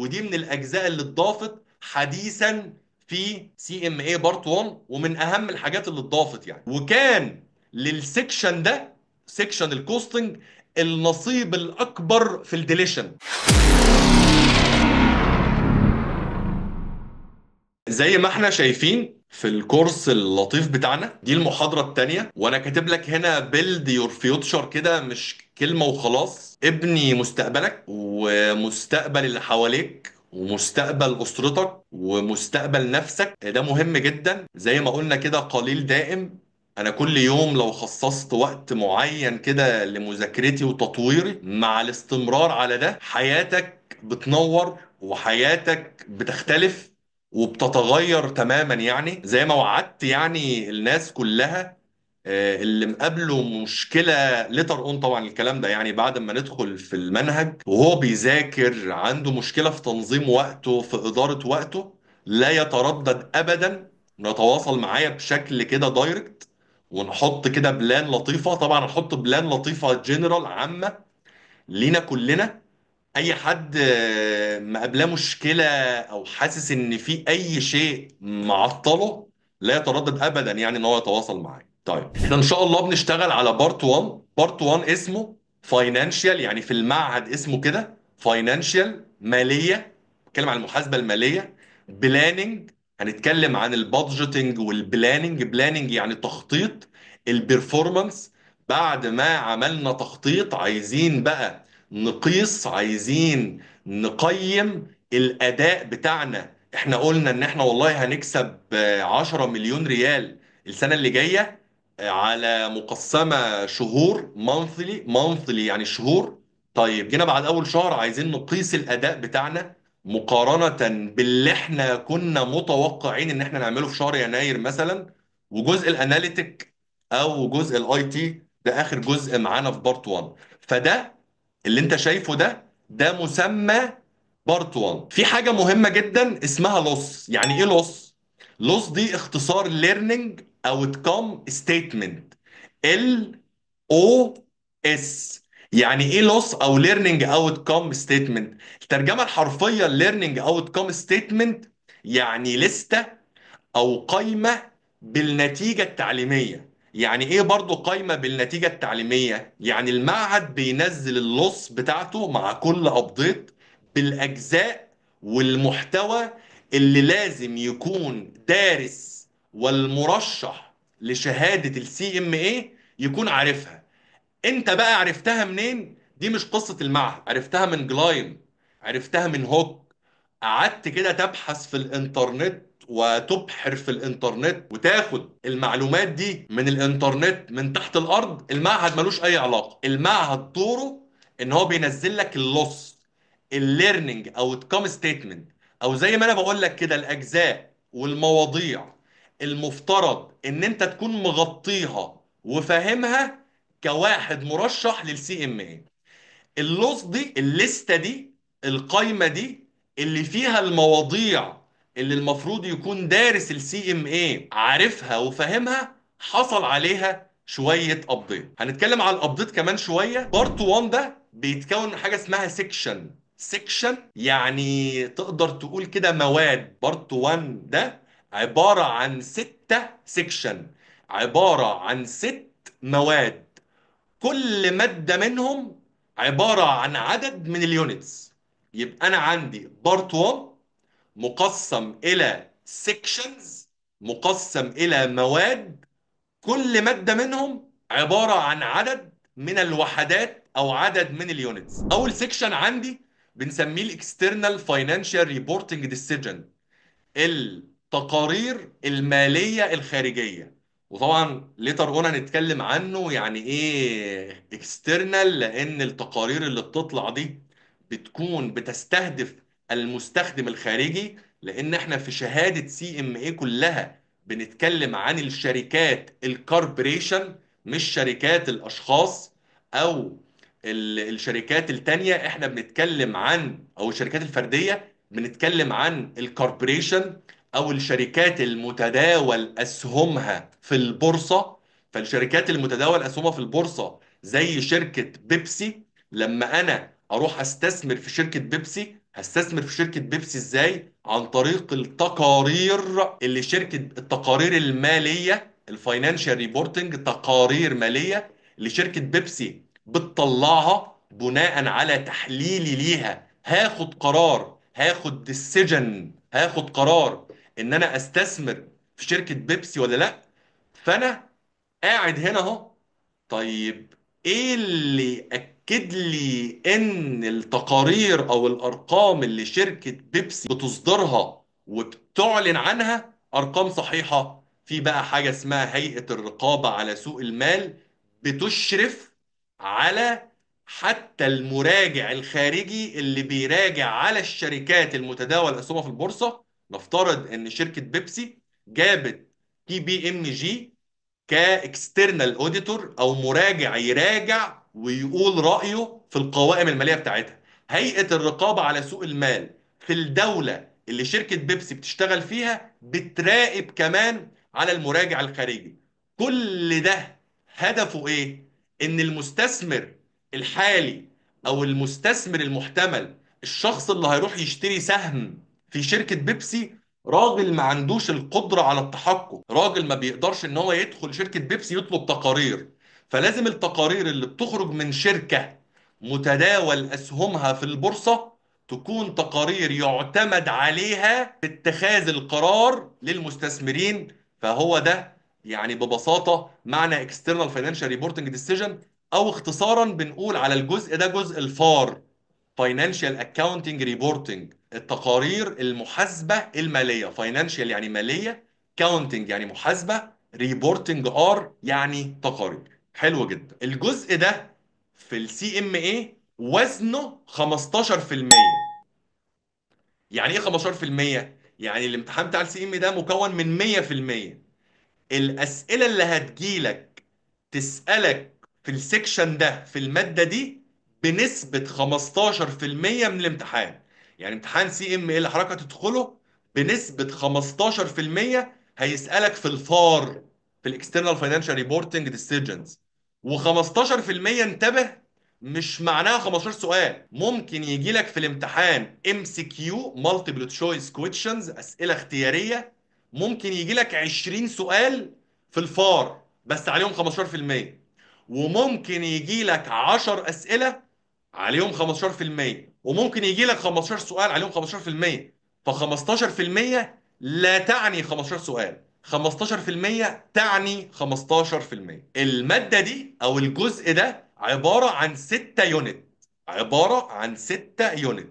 ودي من الاجزاء اللي اتضافت حديثا في سي ام اي بارت 1، ومن اهم الحاجات اللي اتضافت يعني. وكان للسكشن ده، سكشن الكوستنج، النصيب الاكبر في الديليشن. زي ما احنا شايفين في الكورس اللطيف بتاعنا، دي المحاضرة التانية، وانا كاتب لك هنا بيلد يور فيوتشر كده، مش كلمة وخلاص. ابني مستقبلك ومستقبل اللي حواليك ومستقبل أسرتك ومستقبل نفسك، ده مهم جدا. زي ما قلنا كده، قليل دائم. انا كل يوم لو خصصت وقت معين كده لمذاكرتي وتطويري، مع الاستمرار على ده، حياتك بتنور وحياتك بتختلف وبتتغير تماما. يعني زي ما وعدت يعني الناس كلها، اللي مقابله مشكلة ليتر اون، طبعا الكلام ده يعني بعد ما ندخل في المنهج وهو بيذاكر عنده مشكلة في تنظيم وقته، في إدارة وقته، لا يتردد أبدا إنه يتواصل معايا بشكل كده دايركت، ونحط كده بلان لطيفة. طبعا نحط بلان لطيفة جنرال عامة لينا كلنا. اي حد مقابلاه مشكله او حاسس ان في اي شيء معطله، لا يتردد ابدا يعني ان هو يتواصل معايا. طيب احنا ان شاء الله بنشتغل على بارت 1. بارت 1 اسمه فاينانشال، يعني في المعهد اسمه كده فاينانشال، ماليه، بنتكلم عن المحاسبه الماليه. بلاننج، هنتكلم عن البادجيتنج والبلاننج. بلاننج يعني تخطيط. البرفورمانس، بعد ما عملنا تخطيط عايزين بقى نقيس، عايزين نقيم الأداء بتاعنا. احنا قلنا ان احنا والله هنكسب 10 مليون ريال السنة اللي جاية، على مقسمة شهور، مانثلي يعني شهور. طيب جينا بعد اول شهر عايزين نقيس الأداء بتاعنا مقارنة باللي احنا كنا متوقعين ان احنا نعمله في شهر يناير مثلا. وجزء الاناليتيك او جزء الاي تي ده اخر جزء معانا في بارت 1. فده اللي انت شايفه ده مسمى بارت 1. في حاجة مهمة جدا اسمها لوس. يعني ايه لوس؟ لوس دي اختصار ليرنينج اوتكم ستيتمنت، ال او اس. يعني ايه لوس او ليرنينج اوتكم ستيتمنت؟ الترجمة الحرفية ليرنينج اوتكم ستيتمنت يعني لستة او قايمه بالنتيجه التعليميه. يعني ايه برضو قايمه بالنتيجه التعليميه؟ يعني المعهد بينزل اللص بتاعته مع كل ابديت بالاجزاء والمحتوى اللي لازم يكون دارس والمرشح لشهاده السي ام اي يكون عارفها. انت بقى عرفتها منين؟ دي مش قصة المعهد، عرفتها من جلايم، عرفتها من هوك. قعدت كده تبحث في الانترنت وتبحر في الانترنت وتاخد المعلومات دي من الانترنت من تحت الارض. المعهد ملوش اي علاقة. المعهد دوره ان هو بينزل لك اللص، الليرنينج او الكوم ستيتمنت، او زي ما انا بقول لك كده الاجزاء والمواضيع المفترض ان انت تكون مغطيها وفاهمها كواحد مرشح للسي ام اي. اللوز دي، الليسته دي، القايمه دي اللي فيها المواضيع اللي المفروض يكون دارس السي ام اي عارفها وفاهمها، حصل عليها شويه ابديت. هنتكلم على الابديت كمان شويه. بارت 1 ده بيتكون من حاجه اسمها سيكشن. سيكشن يعني تقدر تقول كده مواد. بارت 1 ده عباره عن 6 سيكشن، عباره عن 6 مواد. كل مادة منهم عبارة عن عدد من اليونتس. يبقى أنا عندي بارت 1 مقسم إلى سيكشنز، مقسم إلى مواد. كل مادة منهم عبارة عن عدد من الوحدات أو عدد من اليونتس. أول سيكشن عندي بنسميه الاكسترنال فاينانشال ريبورتنج ديسيجن، التقارير المالية الخارجية. وطبعا ليتر اون هنتكلم عنه يعني ايه اكسترنال، لان التقارير اللي بتطلع دي بتكون بتستهدف المستخدم الخارجي. لان احنا في شهادة سي ام اي كلها بنتكلم عن الشركات الكوربريشن، مش شركات الاشخاص او الشركات التانية. احنا بنتكلم عن، او الشركات الفردية بنتكلم عن الكوربريشن او الشركات المتداول اسهمها في البورصه. فالشركات المتداول اسهمها في البورصه زي شركه بيبسي، لما انا اروح استثمر في شركه بيبسي هستثمر في شركة بيبسي ازاي؟ عن طريق التقارير اللي التقارير المالية، الفاينانشال ريبورتنج، تقارير مالية اللي شركة بيبسي بتطلعها بناء على تحليلي ليها. هاخد قرار ان انا استثمر في شركة بيبسي ولا لا. فانا قاعد هنا اهو. طيب ايه اللي اكد لي ان التقارير او الارقام اللي شركة بيبسي بتصدرها وبتعلن عنها ارقام صحيحة؟ في بقى حاجة اسمها هيئة الرقابة على سوق المال، بتشرف على حتى المراجع الخارجي اللي بيراجع على الشركات المتداول اسهمها في البورصة. نفترض ان شركة بيبسي جابت KPMG كاكسترنال اوديتور او مراجع يراجع ويقول رأيه في القوائم المالية بتاعتها. هيئة الرقابة على سوق المال في الدولة اللي شركة بيبسي بتشتغل فيها بتراقب كمان على المراجع الخارجي. كل ده هدفه ايه؟ ان المستثمر الحالي او المستثمر المحتمل، الشخص اللي هيروح يشتري سهم في شركة بيبسي، راجل ما عندوش القدرة على التحكم، راجل ما بيقدرش ان هو يدخل شركة بيبسي يطلب تقارير. فلازم التقارير اللي بتخرج من شركة متداول اسهمها في البورصة تكون تقارير يعتمد عليها في اتخاذ القرار للمستثمرين. فهو ده يعني ببساطة معنى external financial reporting decision، او اختصارا بنقول على الجزء ده جزء الفار، فاينانشال اكاونتنج ريبورتنج، التقارير المحاسبه الماليه. فاينانشال يعني ماليه، كاونتنج يعني محاسبه، ريبورتنج يعني تقارير. حلو جدا. الجزء ده في السي ام اي وزنه 15%. يعني ايه 15%؟ يعني الامتحان بتاع السي ام ده مكون من 100%. الأسئلة اللي هتجيلك تسألك في السكشن ده في المادة دي بنسبة 15% من الامتحان. يعني امتحان سي ام ايه اللي حضرتك هتدخله بنسبة 15% هيسألك في الفار، في الاكسترنال فاينانشال ريبورتنج ديسيجنز. و15% انتبه، مش معناها 15 سؤال. ممكن يجي لك في الامتحان ام سي كيو، مالتيبل تشويس كويشنز، اسئله اختياريه. ممكن يجي لك 20 سؤال في الفار بس عليهم 15%. وممكن يجي لك 10 اسئله عليهم 15%. وممكن يجي لك 15 سؤال عليهم 15%. ف 15% لا تعني 15 سؤال، 15% تعني 15%. المادة دي أو الجزء ده عبارة عن 6 يونت. عبارة عن 6 يونت.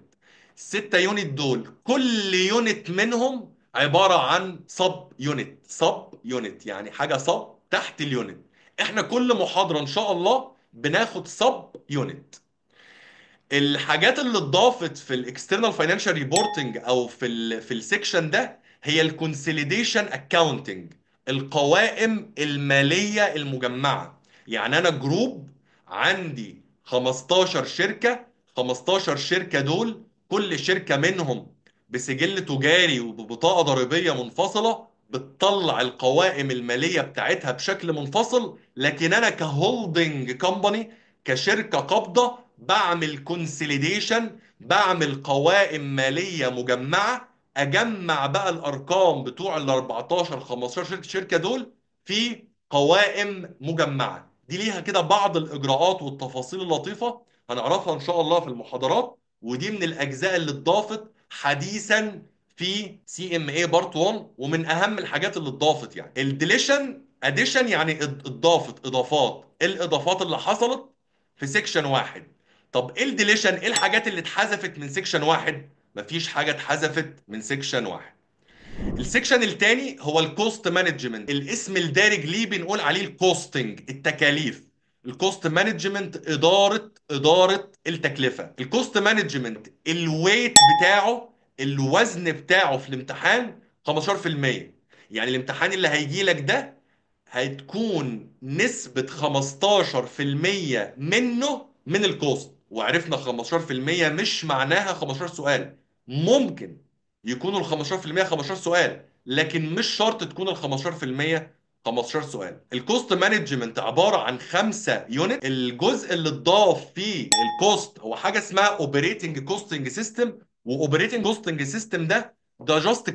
الستة يونت دول كل يونت منهم عبارة عن سب يونت يعني حاجة سب تحت اليونت. احنا كل محاضرة ان شاء الله بناخد سب يونت. الحاجات اللي اتضافت في الاكسترنال فاينانشال ريبورتنج او في السكشن ده هي الكونسوليديشن اكاونتنج، القوائم الماليه المجمعه. يعني انا جروب عندي 15 شركه، 15 شركه دول كل شركه منهم بسجل تجاري وببطاقه ضريبيه منفصله، بتطلع القوائم الماليه بتاعتها بشكل منفصل. لكن انا كهولدنج كومباني، كشركه قابضه، بعمل كونسوليديشن، بعمل قوائم ماليه مجمعه، اجمع بقى الارقام بتوع ال 14 15 شركه دول في قوائم مجمعه. دي ليها كده بعض الاجراءات والتفاصيل اللطيفه هنعرفها ان شاء الله في المحاضرات. ودي من الاجزاء اللي اتضافت حديثا في سي ام اي بارت 1، ومن اهم الحاجات اللي اتضافت. يعني الديليشن اديشن يعني اتضافت اضافات، الاضافات اللي حصلت في سيكشن واحد. طب ايه الديليشن؟ ايه الحاجات اللي اتحذفت من سيكشن واحد؟ مفيش حاجه اتحذفت من سيكشن واحد. السيكشن الثاني هو الكوست مانجمنت، الاسم الدارج ليه بنقول عليه الكوستنج، التكاليف. الكوست مانجمنت اداره التكلفه. الكوست مانجمنت الويت بتاعه، الوزن بتاعه في الامتحان 15%. يعني الامتحان اللي هيجي لك ده هتكون نسبة 15% منه من الكوست. وعرفنا 15% مش معناها 15 سؤال. ممكن يكونوا ال 15% 15 سؤال، لكن مش شرط تكون ال 15% 15 سؤال. الكوست مانجمنت عبارة عن 5 يونت. الجزء اللي اتضاف فيه الكوست هو حاجة اسمها اوبريتنج كوستنج سيستم، واوبريتنج كوستنج سيستم ده جاست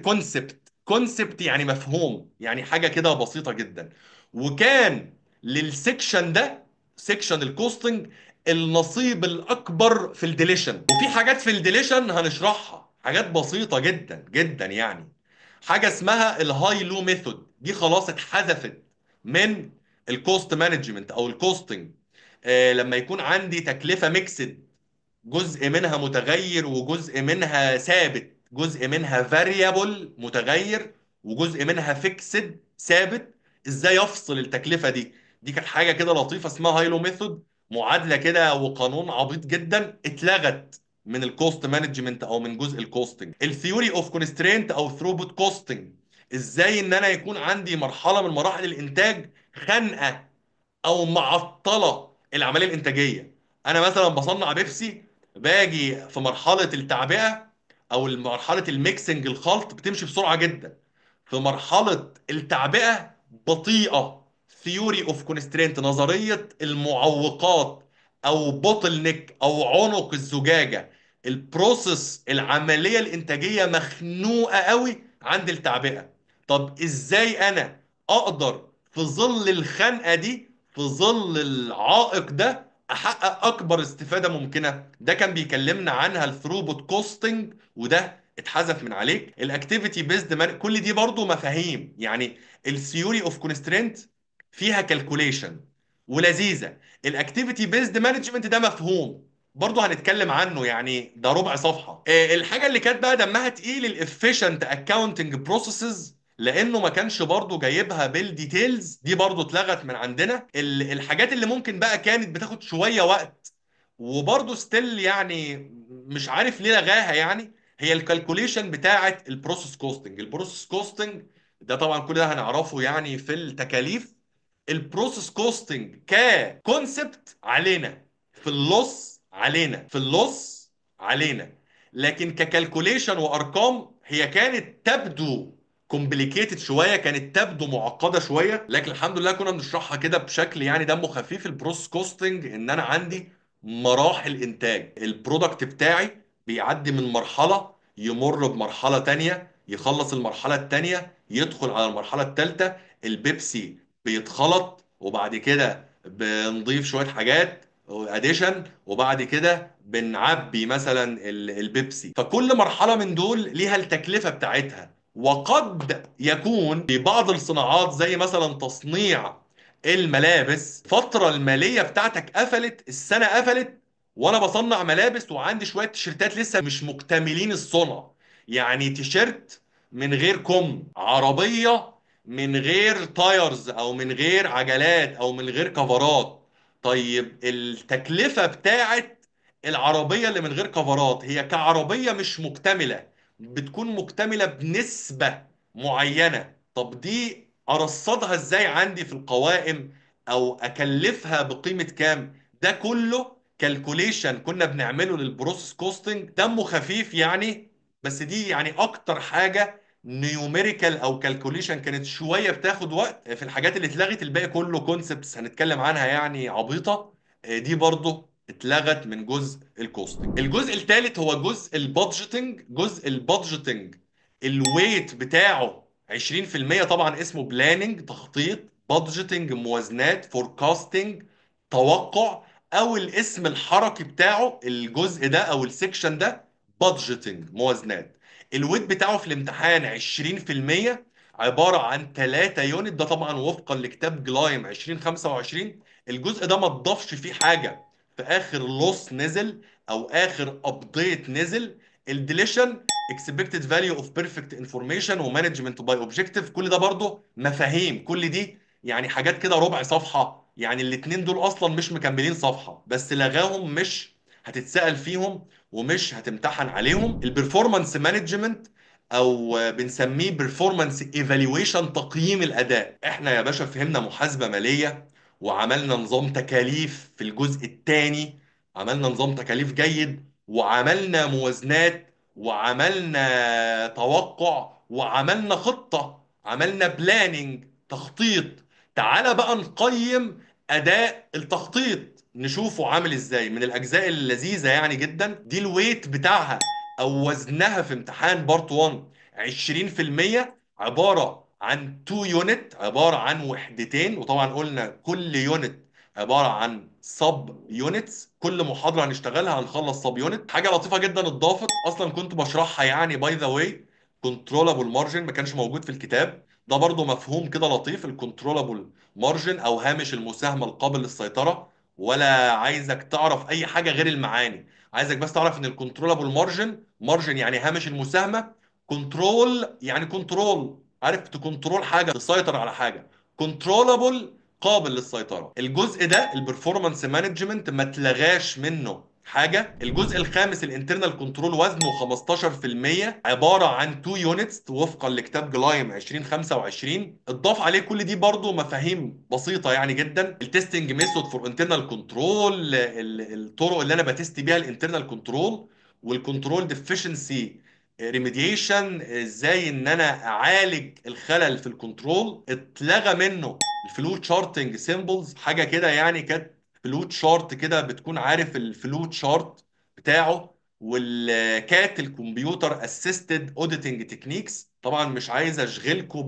كونسبت يعني مفهوم، يعني حاجه كده بسيطه جدا. وكان للسكشن ده، سكشن الكوستنج، النصيب الاكبر في الديليشن. وفي حاجات في الديليشن هنشرحها، حاجات بسيطه جدا جدا يعني. حاجه اسمها الهاي لو ميثود، دي خلاص اتحذفت من الكوست مانجمنت او الكوستنج. لما يكون عندي تكلفه ميكسد، جزء منها متغير وجزء منها ثابت، جزء منها فاريبل متغير وجزء منها فيكسد ثابت، ازاي افصل التكلفه دي؟ دي كانت حاجه كده لطيفه اسمها هايلو ميثود، معادله كده وقانون عبيط جدا اتلغت من الكوست مانجمنت او من جزء الكوستنج. الثيوري اوف كونسترينت او ثروبوت كوستنج، ازاي ان انا يكون عندي مرحله من مراحل الانتاج خانقه او معطله العمليه الانتاجيه. انا مثلا بصنع بيبسي، باجي في مرحله التعبئه او مرحله الميكسنج الخلط بتمشي بسرعه جدا، في مرحله التعبئه بطيئه. ثيوري اوف كونسترينت، نظريه المعوقات او بوتل نيك او عنق الزجاجه. البروسيس العمليه الانتاجيه مخنوقه قوي عند التعبئه. طب ازاي انا اقدر في ظل الخنقه دي، في ظل العائق ده، احقق اكبر استفاده ممكنه؟ ده كان بيكلمنا عنها الثروبوت كوستنج، وده اتحذف من عليك. الاكتيفيتي بيزد كل دي برضو مفاهيم يعني. الثيوري اوف كونسترينت فيها كالكوليشن ولذيذه. الاكتيفيتي بيزد مانجمنت ده مفهوم برضو هنتكلم عنه، يعني ده ربع صفحه. الحاجه اللي كانت بقى دمها تقيل الافيشنت اكاونتنج بروسيسز، لانه ما كانش برضو جايبها بالديتيلز، دي برضو اتلغت من عندنا. الحاجات اللي ممكن بقى كانت بتاخد شوية وقت وبرضو ستيل يعني مش عارف ليه لغاها يعني، هي الكالكوليشن بتاعه البروسيس كوستنج. البروسيس كوستنج ده طبعا كل ده هنعرفه يعني في التكاليف. البروسيس كوستنج ككونسبت علينا، في اللص علينا، في اللص علينا، لكن ككالكوليشن وارقام هي كانت تبدو كومبليكيتد شويه، كانت تبدو معقده شويه، لكن الحمد لله كنا بنشرحها كده بشكل يعني دمه خفيف. البروسيس كوستنج ان انا عندي مراحل انتاج البرودكت بتاعي، بيعدي من مرحله يمر بمرحله تانية، يخلص المرحله التانية يدخل على المرحله التالتة. البيبسي بيتخلط وبعد كده بنضيف شويه حاجات اديشن، وبعد كده بنعبي مثلا البيبسي. فكل مرحله من دول ليها التكلفه بتاعتها. وقد يكون في بعض الصناعات زي مثلا تصنيع الملابس، فترة المالية بتاعتك قفلت، السنة قفلت، وانا بصنع ملابس وعندي شوية تيشيرتات لسه مش مكتملين الصنع. يعني تيشيرت من غير كم، عربية من غير تايرز او من غير عجلات او من غير كفرات. طيب التكلفة بتاعت العربية اللي من غير كفرات هي كعربية مش مكتملة، بتكون مكتملة بنسبة معينة. طب دي ارصدها ازاي عندي في القوائم او اكلفها بقيمة كام؟ ده كله كالكوليشن كنا بنعمله للبروسيس كوستنج، دمه خفيف يعني. بس دي يعني اكتر حاجة نيوميريكال او كالكوليشن كانت شوية بتاخد وقت في الحاجات اللي اتلغت. الباقي كله كونسبتس هنتكلم عنها يعني عبيطة. دي برضو اتلغت من جزء الكوستنج. الجزء الثالث هو جزء البادجيتنج. جزء البادجيتنج الويت بتاعه 20%. طبعا اسمه بلاننج تخطيط، بادجيتنج موازنات، فوركاستنج توقع، او الاسم الحركي بتاعه الجزء ده او السكشن ده بادجيتنج موازنات. الويت بتاعه في الامتحان 20%، عبارة عن 3 يونت، ده طبعا وفقا لكتاب جلايم 2025. الجزء ده ما تضافش فيه حاجة في اخر لوس نزل او اخر ابديت نزل. الديليشن expected value of perfect information ومانجمنت باي اوبجكتيف، كل ده برضه مفاهيم. كل دي يعني حاجات كده ربع صفحة، يعني الاتنين دول اصلا مش مكملين صفحة، بس لغاهم مش هتتسأل فيهم ومش هتمتحن عليهم. البرفورمانس مانجمنت او بنسميه بيرفورمانس ايفالويشن، تقييم الاداء. احنا يا باشا فهمنا محاسبة مالية وعملنا نظام تكاليف في الجزء الثاني، عملنا نظام تكاليف جيد، وعملنا موازنات، وعملنا توقع، وعملنا خطة، عملنا بلاننج تخطيط. تعالى بقى نقيم أداء التخطيط، نشوفه عامل ازاي. من الأجزاء اللذيذة يعني جدا دي الويت بتاعها او وزنها في امتحان بارت 1 20% عباره عن 2 يونت، عباره عن وحدتين. وطبعا قلنا كل يونت عباره عن سب يونتس، كل محاضره هنشتغلها هنخلص سب يونت. حاجه لطيفه جدا اتضافت، اصلا كنت بشرحها يعني باي ذا واي، كنترولابل مارجن، ما كانش موجود في الكتاب. ده برضو مفهوم كده لطيف، الكنترولابل مارجن او هامش المساهمه القابل للسيطره. ولا عايزك تعرف اي حاجه غير المعاني، عايزك بس تعرف ان الكنترولابل مارجن، مارجن يعني هامش المساهمه، كنترول يعني كنترول، عارف تكنترول حاجه، تسيطر على حاجه، كنترولابل قابل للسيطره. الجزء ده البرفورمانس مانجمنت ما اتلغاش منه حاجه. الجزء الخامس الانترنال كنترول وزنه 15%، عباره عن 2 يونتس وفقا لكتاب جلايم 2025. اتضاف عليه كل دي برضو مفاهيم بسيطه يعني جدا. التستنج ميثود فور انترنال كنترول، الطرق اللي انا بتست بيها الانترنال كنترول، والكنترول ديفيشنسي ريميديشن، ازاي ان انا اعالج الخلل في الكنترول. اتلغى منه الفلو تشارتنج سيمبلز، حاجه كده يعني كانت فلو تشارت كده، بتكون عارف الفلو تشارت بتاعه. والكات الكمبيوتر اسيستد اوديتنج تكنيكس. طبعا مش عايز اشغلكم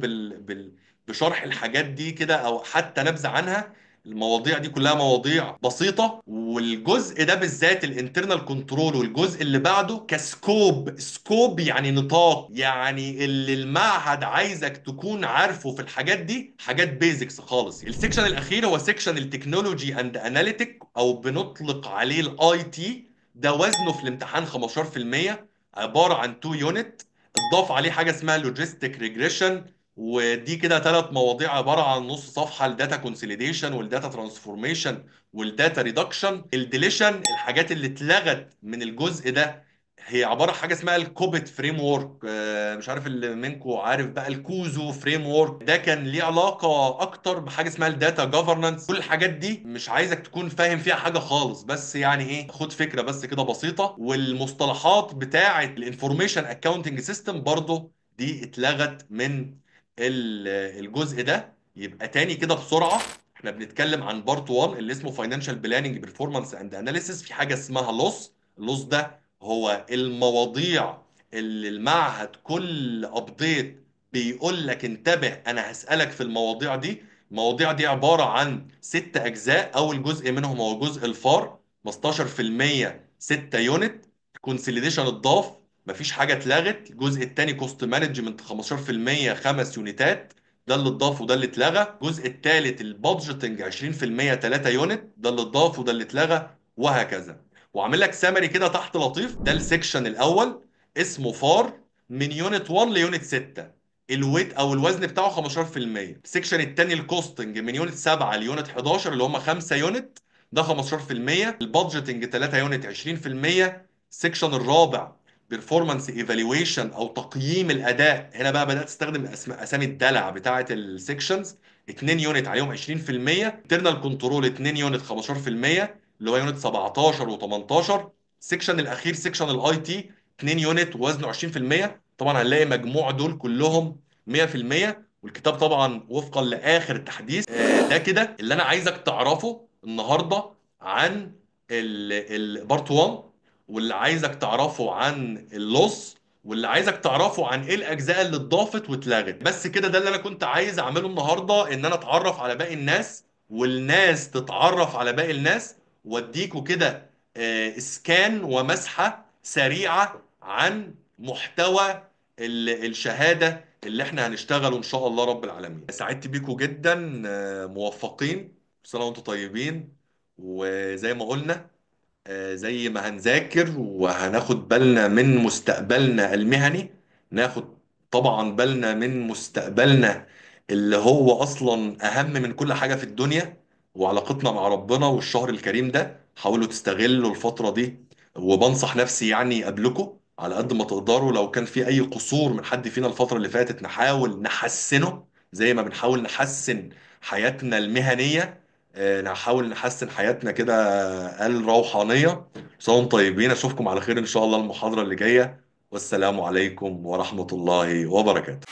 بشرح الحاجات دي كده او حتى نبذه عنها، المواضيع دي كلها مواضيع بسيطة. والجزء ده بالذات الانترنال كنترول والجزء اللي بعده كسكوب، سكوب يعني نطاق، يعني اللي المعهد عايزك تكون عارفه في الحاجات دي حاجات بيزكس خالص. السكشن الاخير هو سكشن التكنولوجي اند اناليتيك، او بنطلق عليه الاي تي. ده وزنه في الامتحان 15%، عبارة عن 2 يونت. اتضاف عليه حاجة اسمها لوجيستيك ريجريشن، ودي كده ثلاث مواضيع عباره عن نص صفحه: الداتا كونسوليديشن، والداتا ترانسفورميشن، والداتا ريدكشن. الديليشن الحاجات اللي اتلغت من الجزء ده هي عباره عن حاجه اسمها الكوبيت فريم ورك. مش عارف اللي منكم عارف بقى الكوزو فريم ورك، ده كان ليه علاقه اكتر بحاجه اسمها الداتا جوفرنانس. كل الحاجات دي مش عايزك تكون فاهم فيها حاجه خالص، بس يعني ايه، خد فكره بس كده بسيطه. والمصطلحات بتاعه الانفورميشن اكاونتنج سيستم برضه دي اتلغت من الجزء ده. يبقى تاني كده بسرعه، احنا بنتكلم عن بارت 1 اللي اسمه فاينانشال بلاننج بيرفورمانس اند اناليسيس. في حاجه اسمها لوس. اللوس ده هو المواضيع اللي المعهد كل ابديت بيقول لك انتبه انا هسالك في المواضيع دي. المواضيع دي عباره عن ست اجزاء، اول جزء منهم هو جزء الفار 15%، 6 يونت. كونسوليديشن اتضاف، مفيش حاجه اتلغت. الجزء الثاني كوست مانجمنت 15%، 5 يونتات، ده اللي اتضاف وده اللي اتلغى. الجزء الثالث البادجيتنج 20%، 3 يونت، ده اللي اتضاف وده اللي اتلغى، وهكذا. وعامل لك سامري كده تحت لطيف. ده السكشن الاول اسمه فار، من يونت 1 ليونت 6، الويت او الوزن بتاعه 15%. السكشن الثاني الكوستنج من يونت 7 ليونت 11 اللي هم 5 يونت، ده 15%. البادجيتنج 3 يونت 20%. السكشن الرابع بيرفورمانس ايفالويشن او تقييم الاداء، هنا بقى بدات استخدم اسامي الدلع بتاعه السكشنز، 2 يونت عليهم 20%. انترنال كنترول 2 يونت 15%، اللي هو يونت 17 و18. السكشن الاخير سكشن الاي تي 2 يونت ووزنه 20%. طبعا هنلاقي مجموع دول كلهم 100%، والكتاب طبعا وفقا لاخر تحديث. ده كده اللي انا عايزك تعرفه النهارده عن البارت 1، واللي عايزك تعرفه عن اللص، واللي عايزك تعرفه عن ايه الاجزاء اللي اتضافت واتلغت. بس كده ده اللي انا كنت عايز اعمله النهارده، ان انا اتعرف على باقي الناس والناس تتعرف على باقي الناس، واديكوا كده اسكان ومسحة سريعة عن محتوى الشهادة اللي احنا هنشتغله ان شاء الله رب العالمين. سعدت بيكوا جدا، موفقين، كل سنة وانتم طيبين. وزي ما قلنا، زي ما هنذاكر وهناخد بالنا من مستقبلنا المهني، ناخد طبعا بالنا من مستقبلنا اللي هو اصلا اهم من كل حاجة في الدنيا، وعلاقتنا مع ربنا والشهر الكريم ده. حاولوا تستغلوا الفترة دي، وبنصح نفسي يعني قبلكم على قد ما تقدروا، لو كان في اي قصور من حد فينا الفترة اللي فاتت نحاول نحسنه زي ما بنحاول نحسن حياتنا المهنية. نحاول نحسن حياتنا كده الروحانية. سواء طيبين، أشوفكم على خير إن شاء الله المحاضرة اللي جاية. والسلام عليكم ورحمة الله وبركاته.